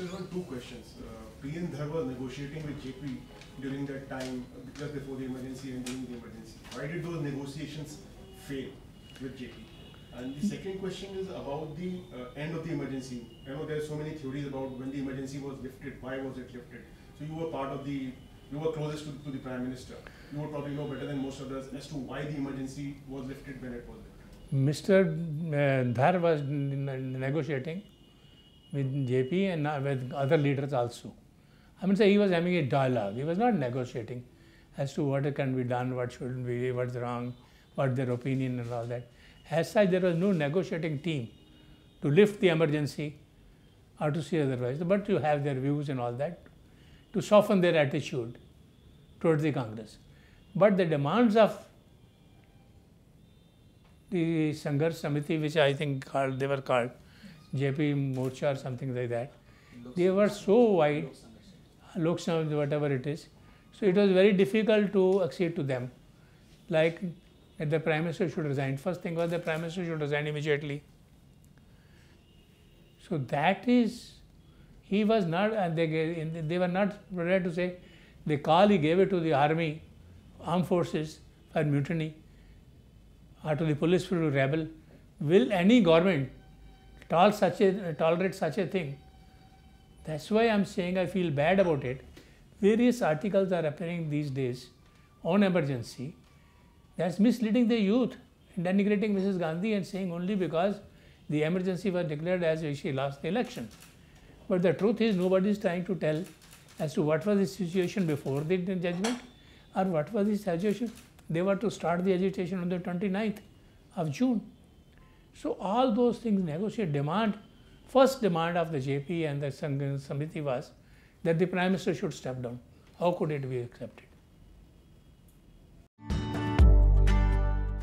Mr. Dhawan, two questions. PM Dhar was negotiating with JP during that time, just before the emergency and during the emergency. Why did those negotiations fail with JP? And the second question is about the end of the emergency. I know there are so many theories about when the emergency was lifted, why was it lifted. So you were part of the, you were closest to the Prime Minister. You would probably know better than most of us as to why the emergency was lifted when it was lifted. Mr. Dhar was negotiating with JP and with other leaders also. I mean, so he was having a dialogue. He was not negotiating as to what can be done, what shouldn't be, what's wrong, what's their opinion and all that. As such, there was no negotiating team to lift the emergency or to see otherwise, but to have their views and all that, to soften their attitude towards the Congress. But the demands of the Sangharsh Samiti, which I think they were called JP Morcha or something like that, they were so wide, Lok Samiti, whatever it is. So it was very difficult to accede to them. Like that the Prime Minister should resign. First thing was the Prime Minister should resign immediately. So that is, he was not, and they were not prepared to say, the call he gave it to the army, armed forces for mutiny, or to the police for rebel. Will any government tolerate such a thing? That's why I'm saying I feel bad about it. Various articles are appearing these days on emergency. That's misleading the youth, denigrating Mrs. Gandhi and saying only because the emergency was declared as she lost the election. But the truth is nobody is trying to tell as to what was the situation before the judgment or what was the situation. They were to start the agitation on the 29th of June. So all those things negotiate demand. First demand of the JP and the Sangharsh Samiti was that the Prime Minister should step down. How could it be accepted?